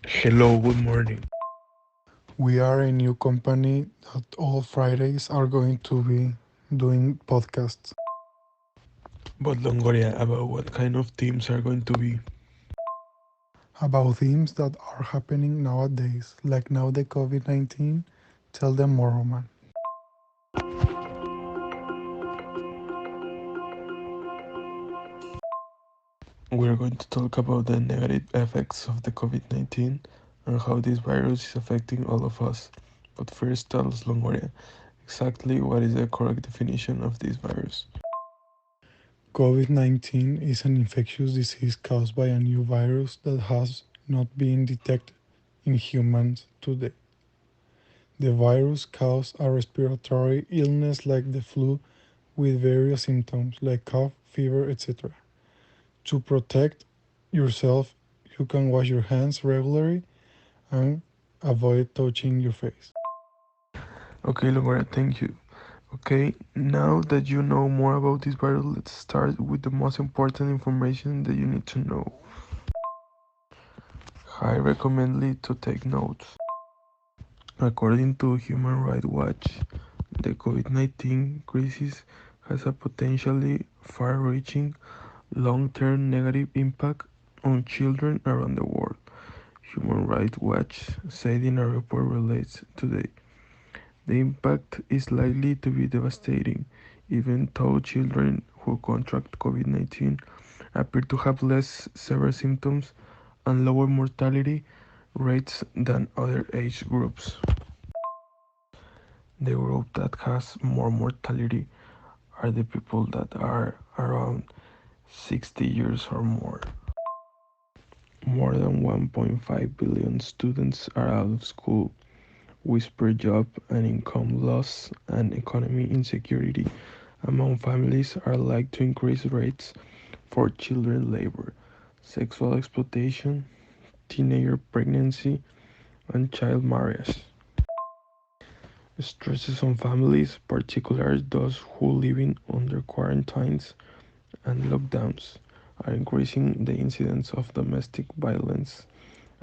Hello, good morning. We are a new company that all Fridays are going to be doing podcasts But Longoria, about what kind of teams are going to be? about themes that are happening nowadays, like now the COVID 19. Tell them more, Roman. We're going to talk about the negative effects of the COVID-19 and how this virus is affecting all of us. But first, tell us, Longoria, exactly what is the correct definition of this virus? COVID 19 is an infectious disease caused by a new virus that has not been detected in humans today. The virus causes a respiratory illness like the flu with various symptoms like cough, fever, etc. To protect yourself, you can wash your hands regularly and avoid touching your face. Okay, Longoria, thank you. Okay, now that you know more about this virus, let's start with the most important information that you need to know. I recommend to take notes. According to Human Rights Watch, the COVID-19 crisis has a potentially far-reaching long-term negative impact on children around the world. Human Rights Watch said in a report released today. The impact is likely to be devastating, even though children who contract COVID-19 appear to have less severe symptoms and lower mortality rates than other age groups. The group that has more mortality are the people that are around 60 years or more. More than 1.5 billion students are out of school, whisper job and income loss and economic insecurity among families are likely to increase rates for children labor, sexual exploitation, teenager pregnancy, and child marriage. Stresses on families, particularly those who live in under quarantines and lockdowns, are increasing the incidence of domestic violence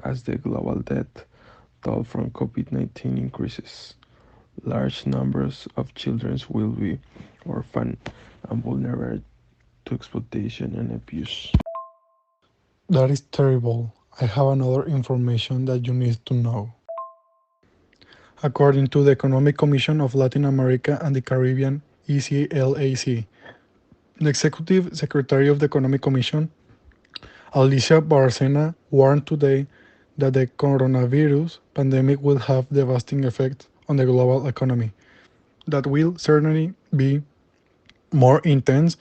as the global death toll from COVID-19 increases. Large numbers of children will be orphaned and vulnerable to exploitation and abuse. That is terrible. I have another information that you need to know. According to the Economic Commission of Latin America and the Caribbean, ECLAC, the Executive Secretary of the Economic Commission, Alicia Barcena, warned today that the coronavirus pandemic will have devastating effects on the global economy that will certainly be more intense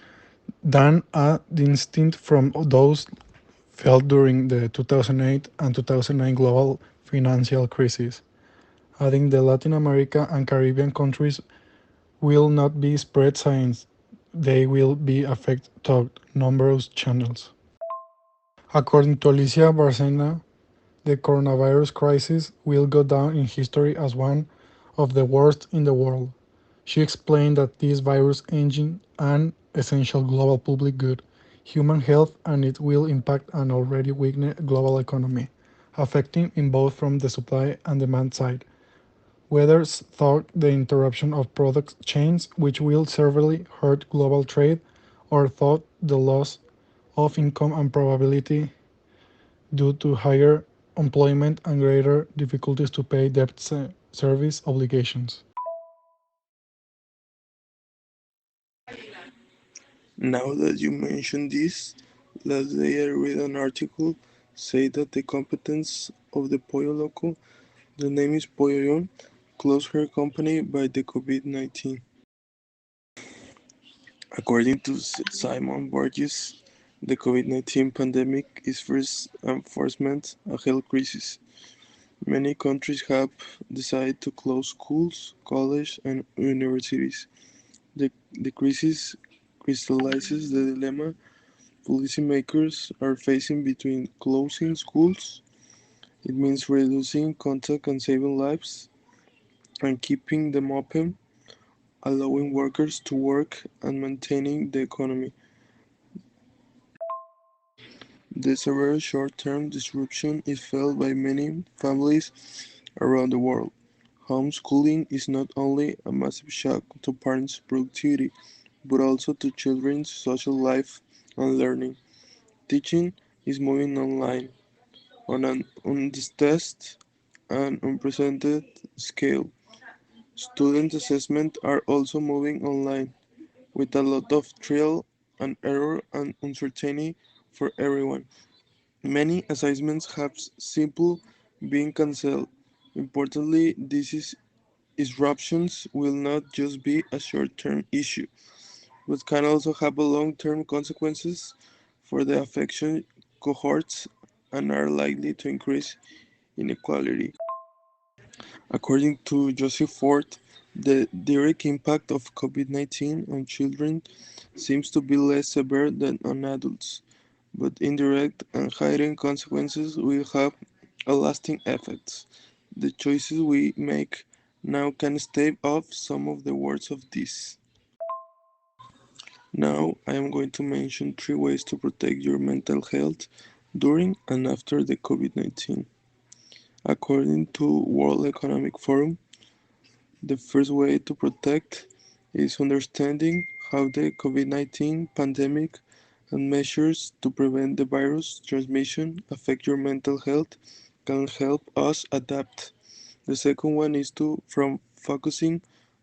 than a distinct from those felt during the 2008 and 2009 global financial crisis. Adding the Latin America and Caribbean countries will not be spread signs, they will be affected through numerous channels. According to Alicia Barcena, the coronavirus crisis will go down in history as one of the worst in the world. She explained that this virus engine an essential global public good, human health, and it will impact an already weakened global economy, affecting in both from the supply and demand side, whether through the interruption of product chains, which will severely hurt global trade, or through the loss of income and probability due to higher employment and greater difficulties to pay debt service obligations. Now that you mention this, last day I read an article say that the competence of the Pollo Loco, the name is Pollo, closed her company by the COVID-19. According to Simon Borges, the COVID-19 pandemic is first and foremost a health crisis. Many countries have decided to close schools, colleges, and universities. The crisis crystallizes the dilemma policymakers are facing between closing schools, it means reducing contact and saving lives, and keeping them open, allowing workers to work and maintaining the economy. The severe short-term disruption is felt by many families around the world. Homeschooling is not only a massive shock to parents' productivity, but also to children's social life and learning. Teaching is moving online on an undistanced and unprecedented scale. Student assessments are also moving online, with a lot of trial and error and uncertainty for everyone. Many assignments have simply been cancelled. Importantly, these disruptions will not just be a short-term issue, but can also have a long-term consequences for the affected cohorts and are likely to increase inequality. According to Joseph Ford, the direct impact of COVID-19 on children seems to be less severe than on adults, but indirect and hidden consequences will have a lasting effects. The choices we make now can stave off some of the worst of this. Now, I am going to mention 3 ways to protect your mental health during and after the COVID-19. According to World Economic Forum, the first way to protect is understanding how the COVID-19 pandemic and measures to prevent the virus transmission affect your mental health can help us adapt. The second one is to from focusing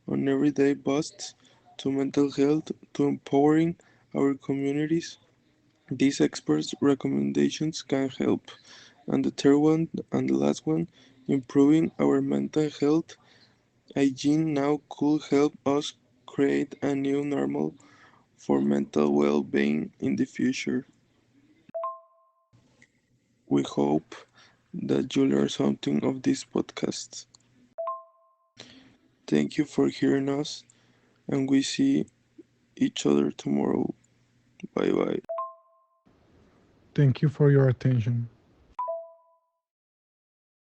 on everyday boosts to mental health to empowering our communities. These experts' recommendations can help. And the third one and the last one, improving our mental health hygiene now could help us create a new normal for mental well-being in the future. We hope that you learned something of this podcast. Thank you for hearing us, and we see each other tomorrow. Bye bye. Thank you for your attention.